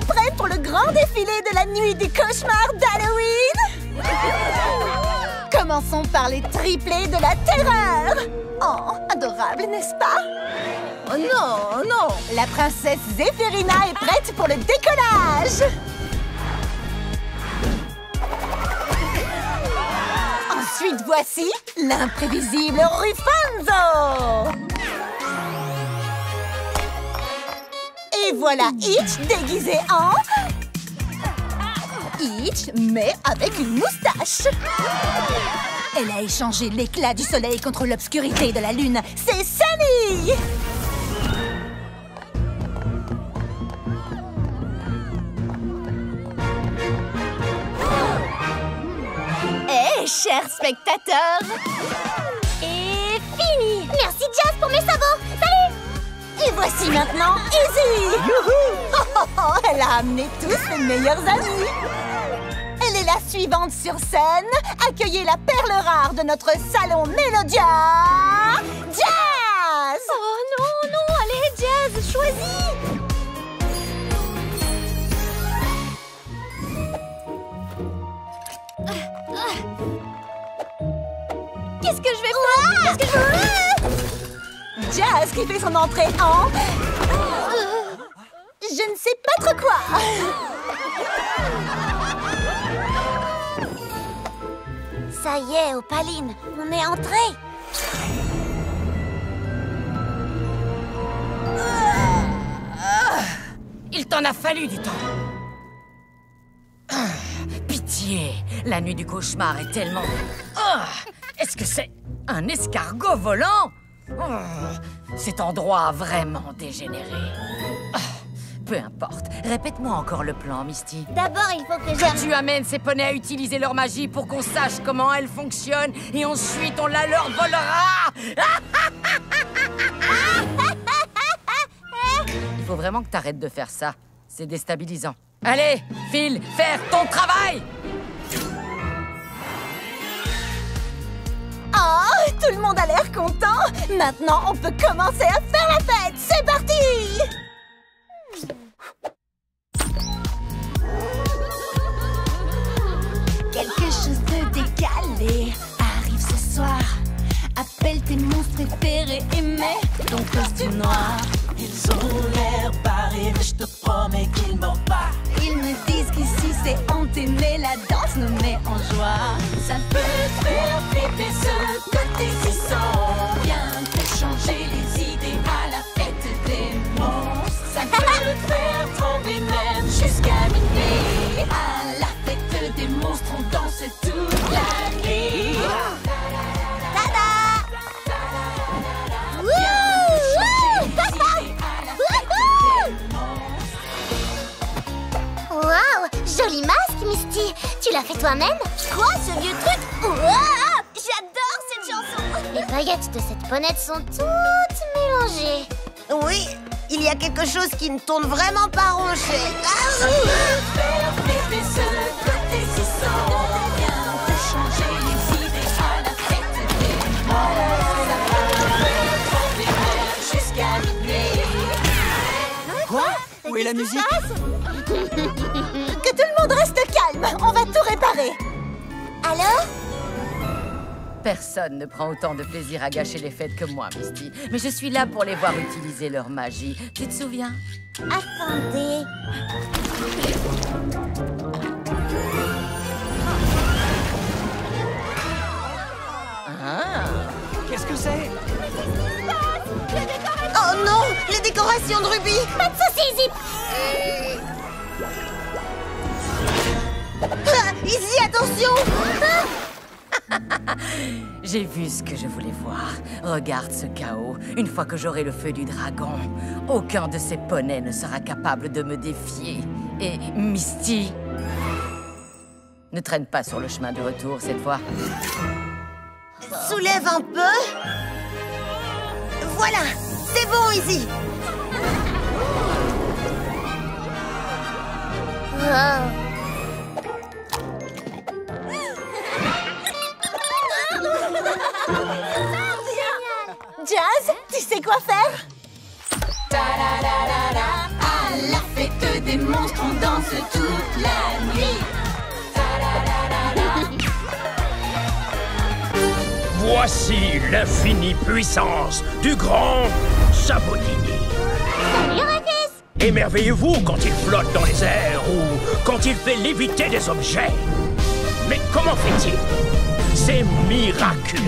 prêts pour le grand défilé de la nuit du cauchemar d'Halloween? Commençons par les triplés de la terreur! Oh, adorable, n'est-ce pas? Oh non, non! La princesse Zéphirina est prête pour le décollage! Ensuite, voici l'imprévisible Ruffanzo! Et voilà Hitch déguisé en... Hitch, mais avec une moustache! Elle a échangé l'éclat du soleil contre l'obscurité de la lune. C'est Sunny! Eh, chers spectateurs! Et fini! Merci Jazz pour mes sabots! Salut! Et voici maintenant Izzy! Elle a amené tous ses meilleurs amis! Elle est la suivante sur scène. Accueillez la perle rare de notre salon Mélodia, Jazz! Oh non, non, allez Jazz, choisis! Qu'est-ce que je vais faire? Qu'est-ce que je... Jazz qui fait son entrée en... Je ne sais pas trop quoi. Ça y est, Opaline, on est entré. Il t'en a fallu du temps. Pitié, la nuit du cauchemar est tellement... Est-ce que c'est un escargot volant? Cet endroit a vraiment dégénéré. Peu importe. Répète-moi encore le plan, Misty. D'abord, il faut que Tu amènes ces poneys à utiliser leur magie pour qu'on sache comment elle fonctionne et ensuite on la leur volera. Il faut vraiment que t'arrêtes de faire ça. C'est déstabilisant. Allez, file, faire ton travail! Oh, tout le monde a l'air content. Maintenant, on peut commencer à faire la fête. C'est parti! Quelque chose de décalé arrive ce soir. Appelle tes monstres préférés et mets ton costume noir. Ils ont l'air barrés, mais je te promets qu'ils mentent pas. Ils me disent qu'ici c'est hanté, mais la danse nous met en joie. Ça peut te faire flipper ce côté si sans bien te changer les idées à la fête des monstres. Ça peut te faire trembler même jusqu'à minuit. À la fête des monstres, on danse toute la nuit. Waouh, joli masque, Misty. Tu l'as fait toi-même? Quoi, ce vieux truc? Ouah, j'adore cette chanson. Les paillettes de cette bonnette sont toutes mélangées. Oui, il y a quelque chose qui ne tourne vraiment pas rond chez... Ça peut te faire flipper ce côté si sans bien te changer les idées à la fête des monstres. Ça peut te faire trembler même jusqu'à minuit. Quoi? Où est la musique? Que tout le monde reste calme. On va tout réparer. Alors? Personne ne prend autant de plaisir à gâcher les fêtes que moi, Misty. Mais je suis là pour les voir utiliser leur magie. Tu te souviens? Attendez. Qu'est-ce que c'est? Oh non, les décorations de Ruby. Pas de soucis, Zip. Izzy, attention. J'ai vu ce que je voulais voir. Regarde ce chaos. Une fois que j'aurai le feu du dragon, aucun de ces poneys ne sera capable de me défier. Et Misty, ne traîne pas sur le chemin de retour cette fois. Soulève un peu. Voilà, c'est bon, Izzy. Jazz, tu sais quoi faire? À la fête des monstres, on danse. danse toute la nuit. Voici l'infinie puissance du grand Sabotini. Salut, Rufus! Émerveillez-vous quand il flotte dans les airs ou quand il fait léviter des objets. Mais comment fait-il? C'est miraculeux.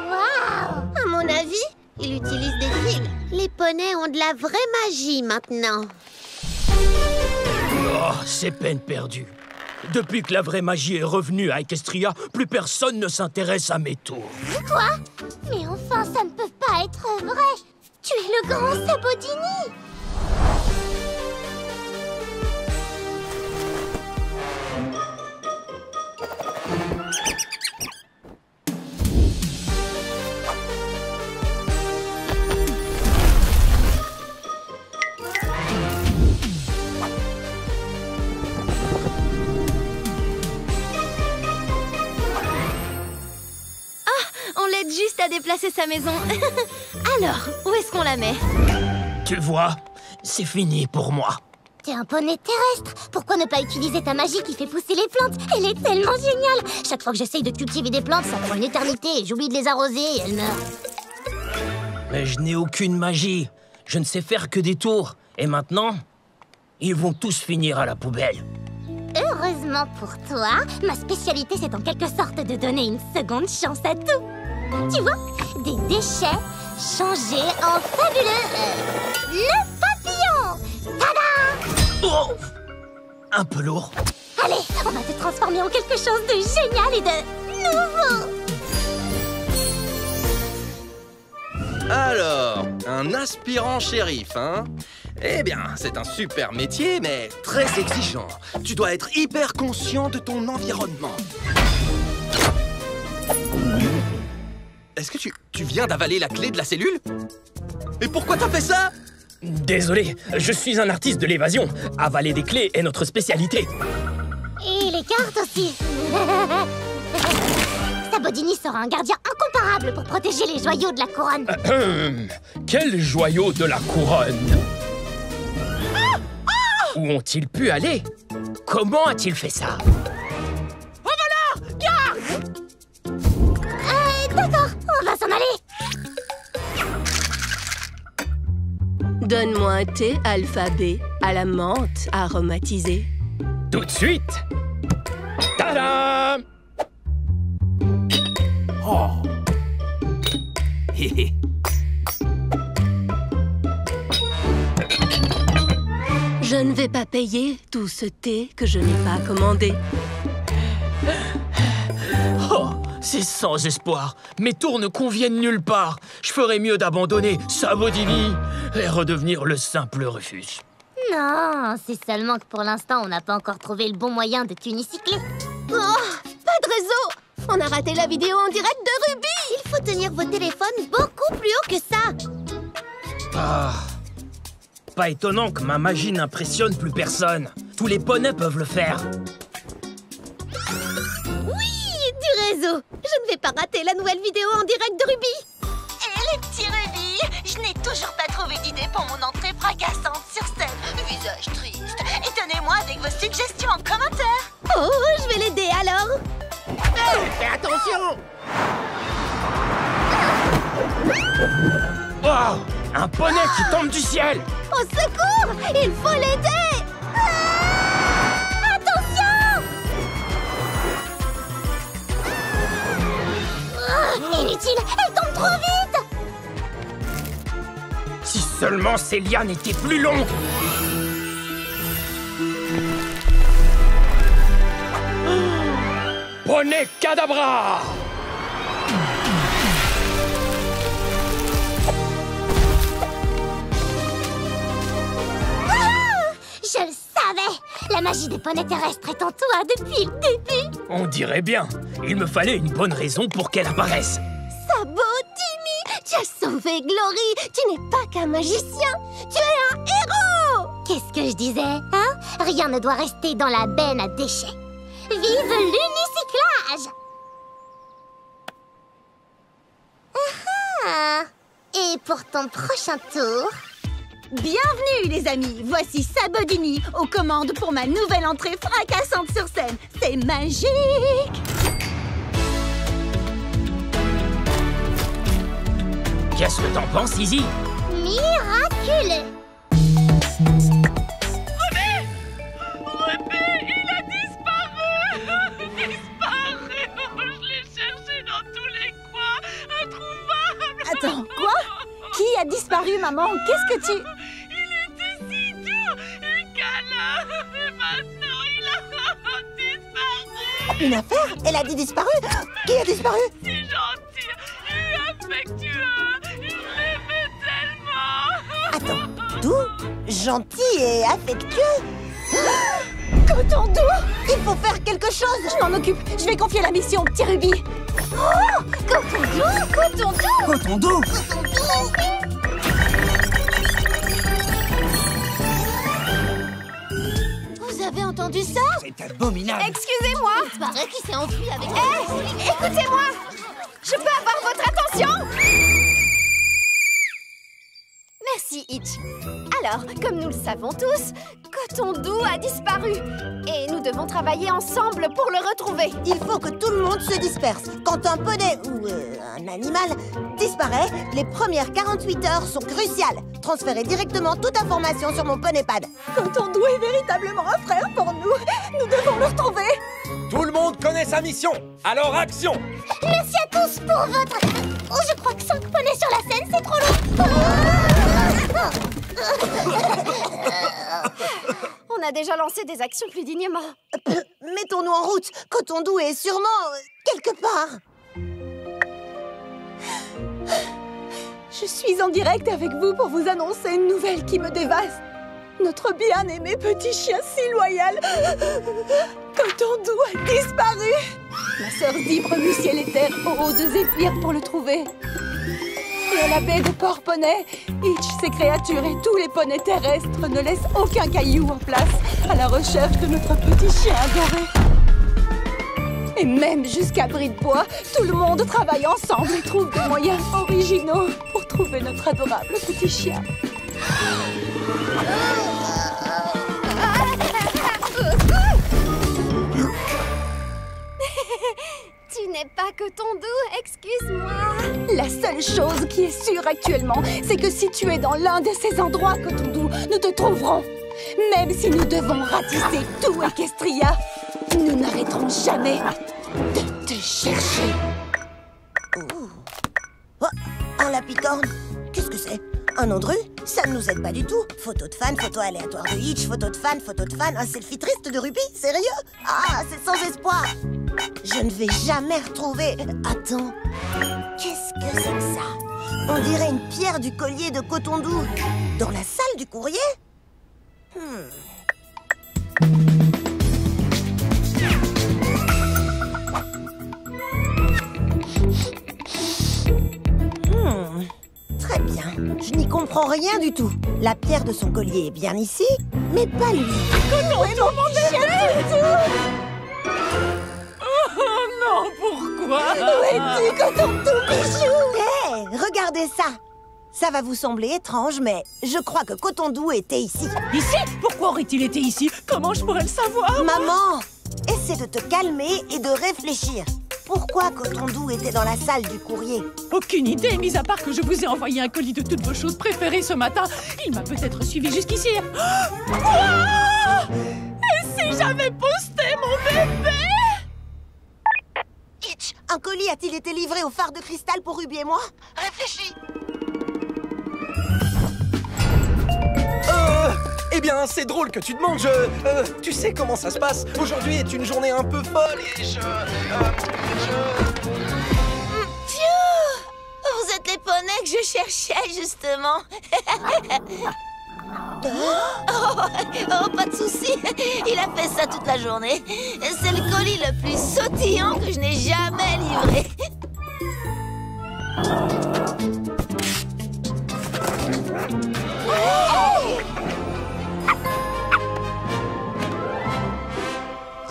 Waouh! À mon avis, il utilise des fils. Les poneys ont de la vraie magie maintenant. Oh, c'est peine perdue. Depuis que la vraie magie est revenue à Equestria, plus personne ne s'intéresse à mes tours. Quoi? Mais enfin, ça ne peut pas être vrai! Tu es le grand Sabotini! On l'aide juste à déplacer sa maison. Alors, où est-ce qu'on la met? Tu vois, c'est fini pour moi. T'es un poney terrestre. Pourquoi ne pas utiliser ta magie qui fait pousser les plantes? Elle est tellement géniale. Chaque fois que j'essaye de cultiver des plantes, ça prend une éternité et j'oublie de les arroser et elles meurent. Mais je n'ai aucune magie. Je ne sais faire que des tours. Et maintenant, ils vont tous finir à la poubelle. Heureusement pour toi, ma spécialité c'est en quelque sorte de donner une seconde chance à tout. Tu vois, des déchets changés en fabuleux... le papillon! Tada! Oh! Un peu lourd. Allez, on va te transformer en quelque chose de génial et de nouveau! Alors, un aspirant shérif, hein? Eh bien, c'est un super métier, mais très exigeant. Tu dois être hyper conscient de ton environnement. Est-ce que tu viens d'avaler la clé de la cellule? Et pourquoi t'as fait ça? Désolé, je suis un artiste de l'évasion. Avaler des clés est notre spécialité. Et les cartes aussi. Sabotini sera un gardien incomparable pour protéger les joyaux de la couronne. Quel joyau de la couronne? Où ont-ils pu aller? Comment a-t-il fait ça? D'accord, on va s'en aller. Donne-moi un thé alphabet à la menthe aromatisée. Tout de suite. Tadam! Oh. Hé hé. Je ne vais pas payer tout ce thé que je n'ai pas commandé. Oh, c'est sans espoir. Mes tours ne conviennent nulle part. Je ferais mieux d'abandonner Sabotini et redevenir le simple Rufus. Non, c'est seulement que pour l'instant, on n'a pas encore trouvé le bon moyen de t'unicycler. Oh, pas de réseau. On a raté la vidéo en direct de Ruby. Il faut tenir vos téléphones beaucoup plus haut que ça. Ah, pas étonnant que ma magie n'impressionne plus personne. Tous les poneys peuvent le faire. Oui, du réseau. Je ne vais pas rater la nouvelle vidéo en direct de Ruby. Et les petits rubis, je n'ai toujours pas trouvé d'idée pour mon entrée fracassante sur scène. Visage triste. Étonnez-moi avec vos suggestions en commentaire. Oh, je vais l'aider alors. Fais attention! Oh, un poney qui tombe du ciel! Au secours! Il faut l'aider! Attention! Inutile, elle tombe trop vite! Si seulement ces lianes étaient plus longues! Poney Cadabra! Je le savais! La magie des poneys terrestres est en toi depuis le début! On dirait bien. Il me fallait une bonne raison pour qu'elle apparaisse. Sabotini, tu as sauvé Glory. Tu n'es pas qu'un magicien. Tu es un héros. Qu'est-ce que je disais, hein? Rien ne doit rester dans la benne à déchets. Vive l'unicyclage! Ah. Et pour ton prochain tour, Bienvenue les amis, voici Sabodini aux commandes pour ma nouvelle entrée fracassante sur scène. C'est magique! Qu'est-ce que t'en penses, Izzy? Miraculeux! Rubé, il a disparu! Disparu! Je l'ai cherché dans tous les coins, introuvable! Attends, quoi? Qui a disparu, maman? Qu'est-ce que tu... Il était si doux et câlin! Et maintenant, il a disparu! Une affaire? Elle a dit disparu? Qui a disparu? Si gentil et affectueux! Je l'aimais tellement! Attends, doux, gentil et affectueux? Coton doux! Il faut faire quelque chose! Je m'en occupe, je vais confier la mission au petit Ruby. Oh! Coton doux! Coton doux! Coton doux! Vous avez entendu ça? C'est abominable. Excusez-moi! Il paraît qu'il s'est enfui avec... Hé! Écoutez-moi! Je peux avoir votre attention? Merci, Hitch. Alors, comme nous le savons tous, Coton doux a disparu. Et nous devons travailler ensemble pour le retrouver. Il faut que tout le monde se disperse. Quand un poney ou un animal disparaît, les premières 48 heures sont cruciales. Transférez directement toute information sur mon poneypad. Coton doux est véritablement un frère pour nous. Nous devons le retrouver. Tout le monde connaît sa mission. Alors action! Merci à tous pour votre... Oh, je crois que 5 poneys sur la scène, c'est trop long. On a déjà lancé des actions plus dignement. Mettons-nous en route. Coton doux est sûrement quelque part. Je suis en direct avec vous pour vous annoncer une nouvelle qui me dévaste. Notre bien-aimé petit chien si loyal, Coton doux, a disparu. Ma sœur Zip remue ciel et terre au haut de Zéphyr pour le trouver. Et à la baie de Port-Poney, Hitch, ses créatures et tous les poneys terrestres ne laissent aucun caillou en place à la recherche de notre petit chien adoré. Et même jusqu'à Bris de Bois, tout le monde travaille ensemble et trouve des moyens originaux pour trouver notre adorable petit chien. Tu n'es pas Coton doux, excuse-moi. La seule chose qui est sûre actuellement, c'est que si tu es dans l'un de ces endroits, Coton doux, nous te trouverons. Même si nous devons ratisser tout Equestria, nous n'arrêterons jamais de te chercher. Oh, un lapicorne. Qu'est-ce que c'est? Un nom de rue? Ça ne nous aide pas du tout. Photo de fan, photo aléatoire de Hitch, photo de fan, un selfie triste de Ruby. Sérieux? Ah, c'est sans espoir. Je ne vais jamais retrouver... Attends. Qu'est-ce que c'est que ça? On dirait une pierre du collier de Coton doux. Dans la salle du courrier? Très bien. Je n'y comprends rien du tout. La pierre de son collier est bien ici, mais pas lui. Coton est mon Oh non, pourquoi? Où es-tu, Coton doux, bijou? Hé, regardez ça. Ça va vous sembler étrange, mais je crois que Coton doux était ici. Ici? Pourquoi aurait-il été ici? Comment je pourrais le savoir? Maman, essaie de te calmer et de réfléchir. Pourquoi Coton doux était dans la salle du courrier? Aucune idée, mis à part que je vous ai envoyé un colis de toutes vos choses préférées ce matin. Il m'a peut-être suivi jusqu'ici. Oh! Et si j'avais posté mon bébé? Hitch, un colis a-t-il été livré au phare de cristal pour Ruby et moi? Réfléchis. Eh bien, c'est drôle que tu demandes, tu sais comment ça se passe. Aujourd'hui est une journée un peu folle et Vous êtes les poneys que je cherchais, justement. Oh, pas de souci. Il a fait ça toute la journée. C'est le colis le plus sautillant que je n'ai jamais livré.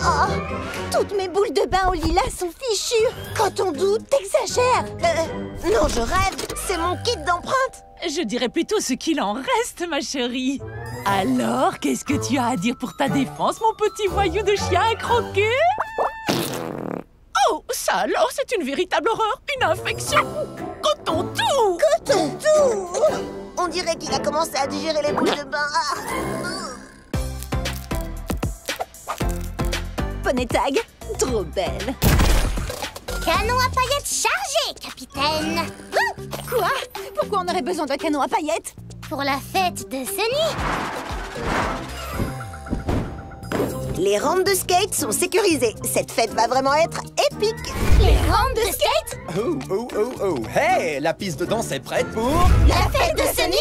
Oh, Toutes mes boules de bain au lilas sont fichues. Quand on doute, t'exagères. Non, je rêve. C'est mon kit d'empreinte. Je dirais plutôt ce qu'il en reste, ma chérie. Alors, qu'est-ce que tu as à dire pour ta défense, mon petit voyou de chien à croquer? Oh, ça alors, c'est une véritable horreur, une infection. Coton-tout! Coton-tout! On dirait qu'il a commencé à digérer les boules de bain. Poney Tag, trop belle. Canon à paillettes chargé, capitaine. Quoi? Pourquoi on aurait besoin d'un canon à paillettes? Pour la fête de Sunny. Les rampes de skate sont sécurisées. Cette fête va vraiment être épique. Les rampes de skate? Oh, oh, oh, oh. Hey, la piste de danse est prête pour... La fête de Sunny?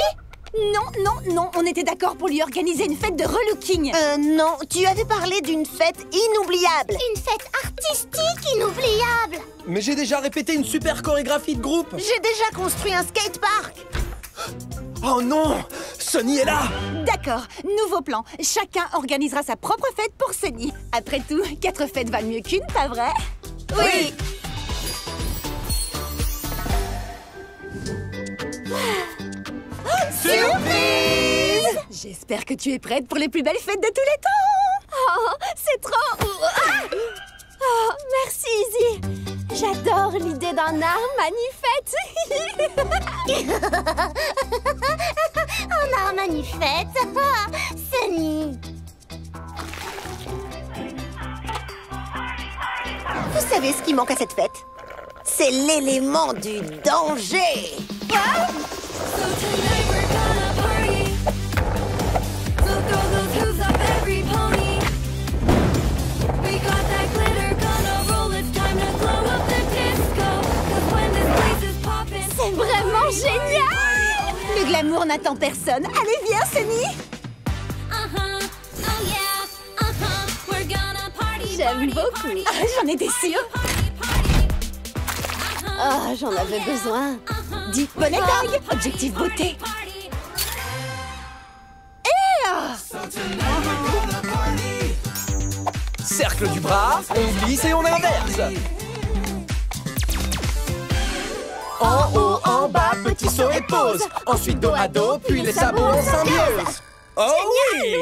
Non, on était d'accord pour lui organiser une fête de relooking. Non, tu avais parlé d'une fête inoubliable. Une fête artistique inoubliable. Mais j'ai déjà répété une super chorégraphie de groupe. J'ai déjà construit un skatepark. Oh non! Sunny est là! D'accord, nouveau plan. Chacun organisera sa propre fête pour Sunny. Après tout, 4 fêtes valent mieux qu'une, pas vrai? Oui. Surprise! J'espère que tu es prête pour les plus belles fêtes de tous les temps. Oh, c'est trop... Oh, merci, Izzy. J'adore l'idée d'un art manifeste. Un art manifeste. Sunny. Vous savez ce qui manque à cette fête? C'est l'élément du danger. C'est vraiment génial! Le glamour n'attend personne. Allez, viens, Sunny. J'aime beaucoup. J'en étais sûre. Oh, j'en avais besoin. Dis Poney Tag, objectif beauté. Cercle du bras, on glisse et on inverse. En haut, en bas, petit saut et pause. Ensuite dos à dos, puis les sabots en symbiose. Oh oui!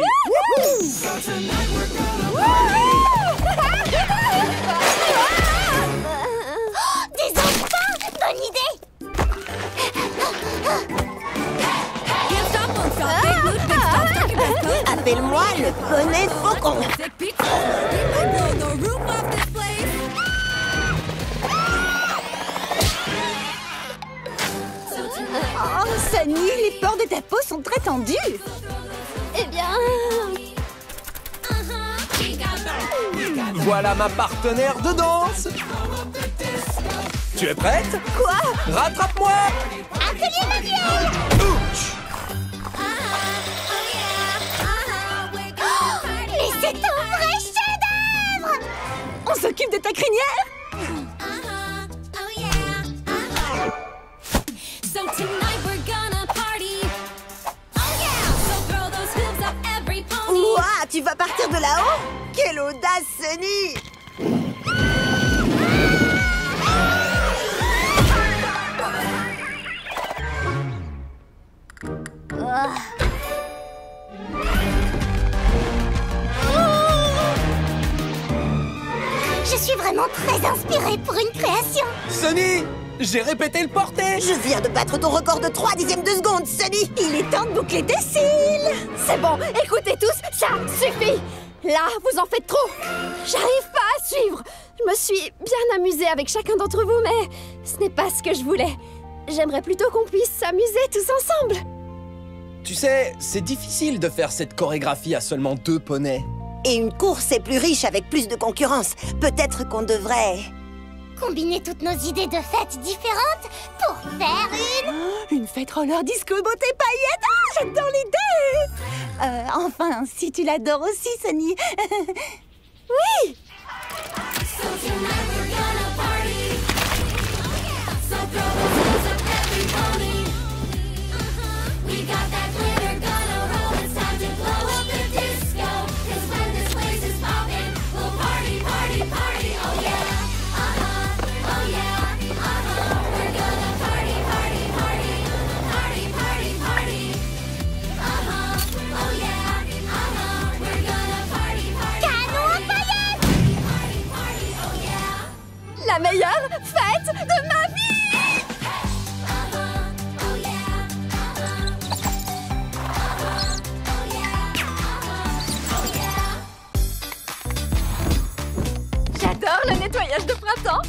Des enfants! Bonne idée! Appelle-moi le poney faucon. Oh, Sunny, les pores de ta peau sont très tendus. Eh bien... Voilà ma partenaire de danse. Tu es prête? Quoi? Rattrape-moi! Atelier manuel! Ouch! Mais c'est un vrai chef-d'œuvre! On s'occupe de ta crinière? Ouah, tu vas partir de là-haut? Quelle audace, Sunny! Je suis vraiment très inspirée pour une création. Sunny, j'ai répété le porté. Je viens de battre ton record de 3 dixièmes de seconde, Sunny. Il est temps de boucler tes cils. C'est bon, écoutez tous, ça suffit. Là, vous en faites trop. J'arrive pas à suivre. Je me suis bien amusée avec chacun d'entre vous, mais ce n'est pas ce que je voulais. J'aimerais plutôt qu'on puisse s'amuser tous ensemble. Tu sais, c'est difficile de faire cette chorégraphie à seulement 2 poneys. Et une course est plus riche avec plus de concurrence. Peut-être qu'on devrait... Combiner toutes nos idées de fêtes différentes pour faire Une fête roller disco beauté paillettes. Ah, j'adore l'idée. Enfin, si tu l'adores aussi, Sunny. Oui. maquillage de printemps.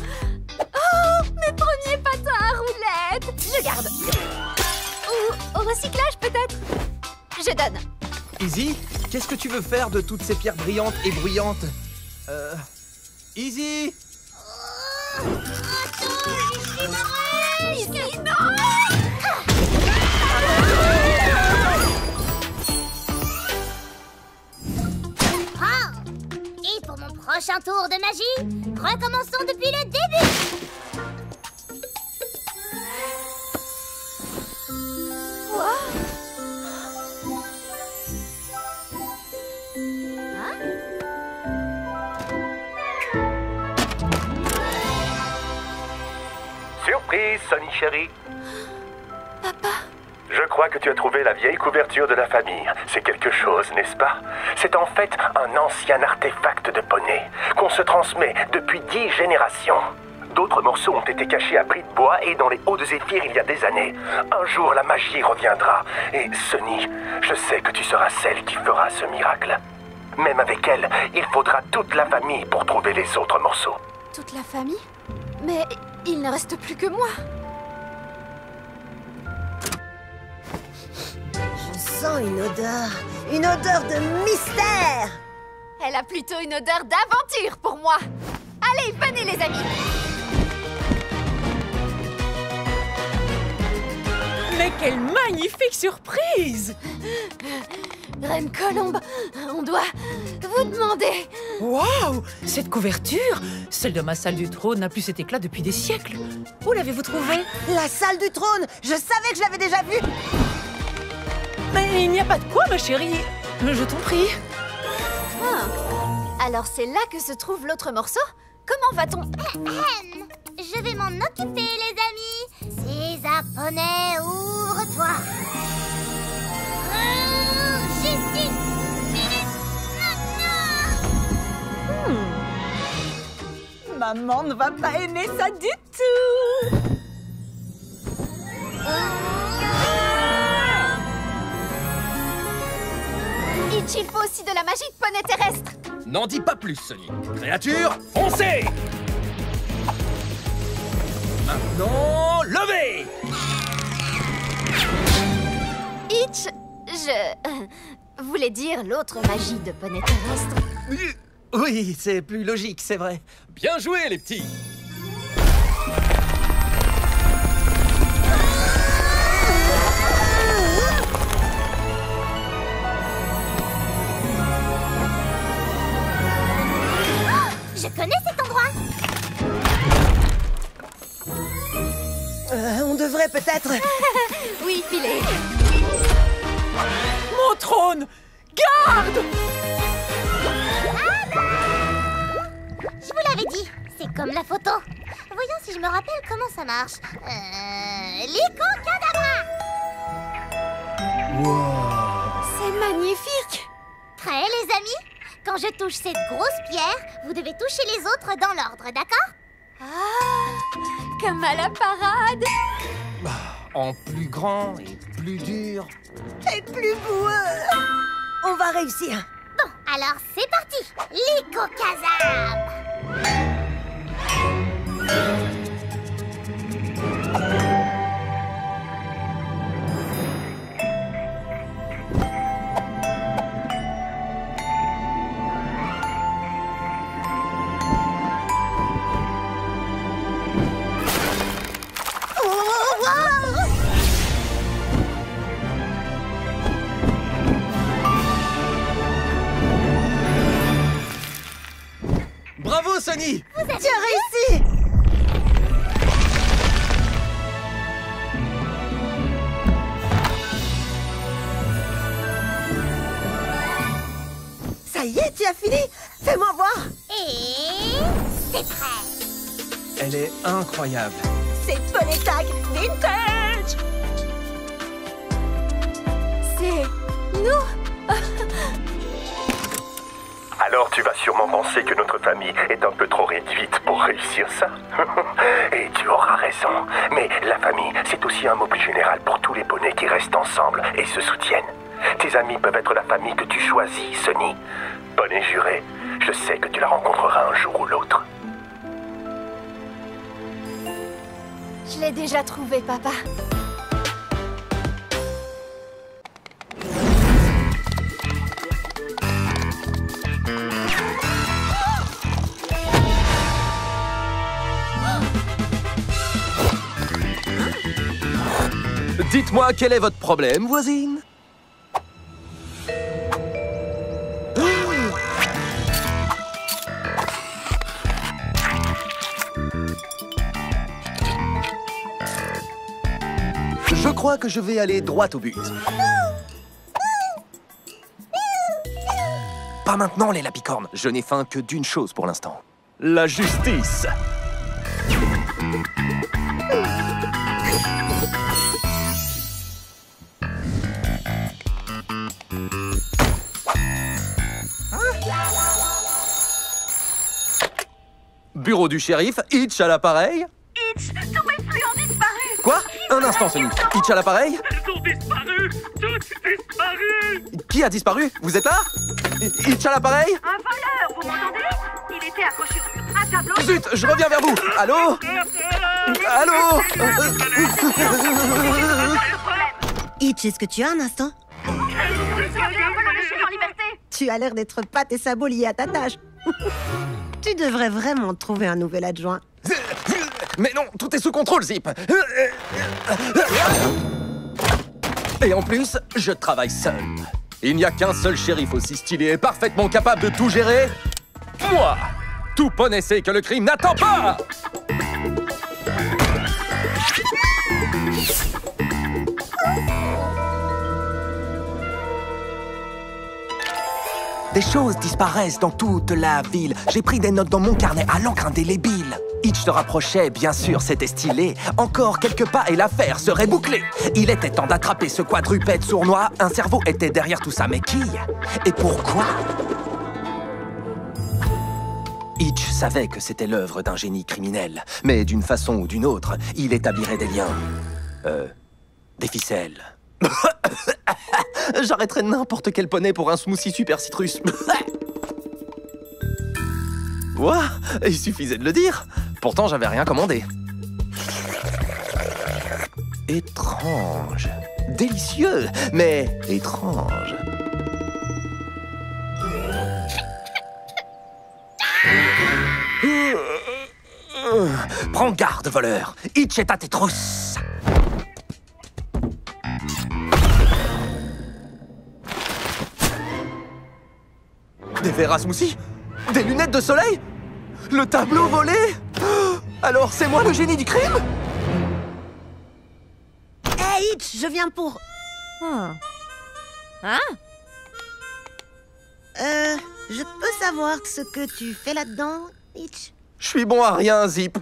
Oh, mes premiers patins à roulettes. Je garde. Ou au recyclage, peut-être. Je donne. Izzy, qu'est-ce que tu veux faire de toutes ces pierres brillantes et bruyantes? Izzy! Izzy, non! Ah! Et pour mon prochain tour de magie, recommençons depuis le début. Surprise, Sonny chérie. Papa. Je crois que tu as trouvé la vieille couverture de la famille. C'est quelque chose, n'est-ce pas? C'est en fait un ancien artefact de poney qu'on se transmet depuis 10 générations. D'autres morceaux ont été cachés à bris de bois et dans les hauts de Zéphyr il y a des années. Un jour, la magie reviendra. Et Sonny, je sais que tu seras celle qui fera ce miracle. Même avec elle, il faudra toute la famille pour trouver les autres morceaux. Toute la famille? Mais il ne reste plus que moi. Je sens une odeur de mystère. Elle a plutôt une odeur d'aventure pour moi. Allez, venez les amis. Mais quelle magnifique surprise! Reine Colombe, on doit vous demander... Waouh! Cette couverture, celle de ma salle du trône n'a plus cet éclat depuis des siècles. Où l'avez-vous trouvée? La salle du trône. Je savais que je l'avais déjà vue. Mais il n'y a pas de quoi, ma chérie. Je t'en prie. Ah. Alors c'est là que se trouve l'autre morceau? Comment va-t-on? Je vais m'en occuper, les amis. César Poney, ouvre-toi. Juste une minute maintenant. Maman ne va pas aimer ça du tout. Itch, il faut aussi de la magie de poney terrestre. N'en dis pas plus, Sonny. Créature, foncez! Maintenant, levez! Itch, je voulais dire l'autre magie de poney terrestre. Oui, c'est plus logique, c'est vrai. Bien joué, les petits! Je connais cet endroit. On devrait peut-être... Oui, filer. Mon trône! Garde! Je vous l'avais dit, c'est comme la photo. Voyons si je me rappelle comment ça marche. Lycocadabra! Wow. C'est magnifique. Prêts, les amis? Quand je touche cette grosse pierre, vous devez toucher les autres dans l'ordre, d'accord? Ah, comme à la parade. En plus grand et plus dur. Et plus boueux. On va réussir. Bon, alors c'est parti. Lycocazam! Bravo, Sonny! Tu as réussi! Ça y est, tu as fini? Fais-moi voir! Et c'est prêt! Elle est incroyable. C'est Poney Tag Vintage! C'est nous. Alors tu vas sûrement penser que notre famille est un peu trop réduite pour réussir ça. Et tu auras raison. Mais la famille, c'est aussi un mot plus général pour tous les poneys qui restent ensemble et se soutiennent. Tes amis peuvent être la famille que tu choisis, Sonny. Poney juré, je sais que tu la rencontreras un jour ou l'autre. Je l'ai déjà trouvé, papa. Dites-moi, quel est votre problème, voisine? Je crois que je vais aller droit au but. Pas maintenant, les lapicornes. Je n'ai faim que d'une chose pour l'instant. La justice. Bureau du shérif, Hitch à l'appareil. Hitch, tous mes flux ont disparu. Quoi? Un instant, Sonic. Hitch à l'appareil? Elles ont disparu. Toutes disparues. Qui a disparu? Vous êtes là? Hitch à l'appareil? Un voleur, vous m'entendez? Il était accroché sur un tableau. Zut, je reviens vers vous. Allô? Allô? Hitch, est-ce que tu as un instant? Tu as l'air d'être pâte et sabots liés à ta tâche. Tu devrais vraiment trouver un nouvel adjoint. Mais non, tout est sous contrôle, Zip. Et en plus, je travaille seul. Il n'y a qu'un seul shérif aussi stylé et parfaitement capable de tout gérer. Moi! Tout poney sait que le crime n'attend pas! Des choses disparaissent dans toute la ville. J'ai pris des notes dans mon carnet à l'encre indélébile. Hitch se rapprochait, bien sûr, c'était stylé. Encore quelques pas et l'affaire serait bouclée. Il était temps d'attraper ce quadrupède sournois. Un cerveau était derrière tout ça, mais qui? Et pourquoi? Hitch savait que c'était l'œuvre d'un génie criminel. Mais d'une façon ou d'une autre, il établirait des liens. Des ficelles. J'arrêterais n'importe quel poney pour un smoothie super citrus. Ouah, il suffisait de le dire. Pourtant, j'avais rien commandé. Étrange. Délicieux, mais étrange. Prends garde, voleur. Hitch est à tes trousses. Des verres à smoothie? Des lunettes de soleil? Le tableau volé? Alors c'est moi le génie du crime? Hey Hitch, je viens pour... Hein? Je peux savoir ce que tu fais là-dedans, Hitch? Je suis bon à rien, Zip.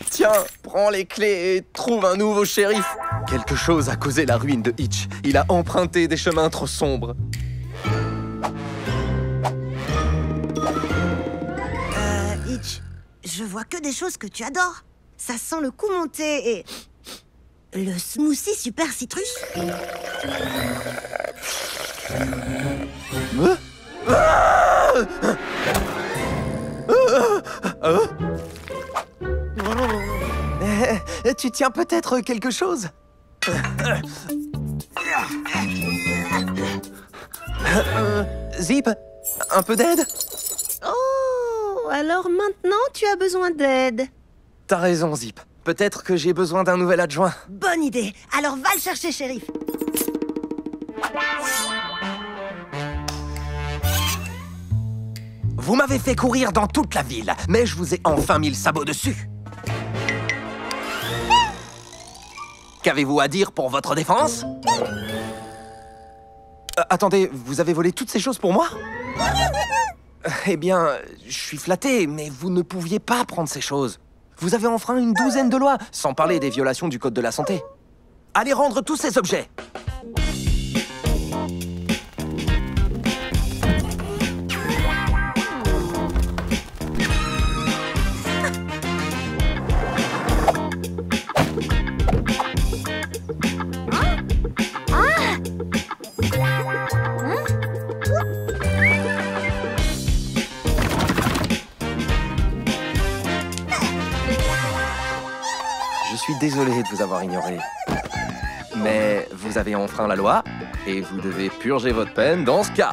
Tiens, prends les clés et trouve un nouveau shérif. Quelque chose a causé la ruine de Hitch. Il a emprunté des chemins trop sombres. Hitch, je vois que des choses que tu adores. Ça sent le coup monté et... le smoothie super citrus. Tu tiens peut-être quelque chose? Zip, un peu d'aide? Oh, alors maintenant tu as besoin d'aide. T'as raison, Zip. Peut-être que j'ai besoin d'un nouvel adjoint. Bonne idée. Alors va le chercher, shérif. Vous m'avez fait courir dans toute la ville, mais je vous ai enfin mis le sabot dessus. Qu'avez-vous à dire pour votre défense? Attendez, vous avez volé toutes ces choses pour moi? Eh bien, je suis flatté, mais vous ne pouviez pas prendre ces choses. Vous avez enfreint une douzaine de lois, sans parler des violations du code de la santé. Allez rendre tous ces objets. Je suis désolé de vous avoir ignoré. Mais vous avez enfreint la loi et vous devez purger votre peine dans ce cas.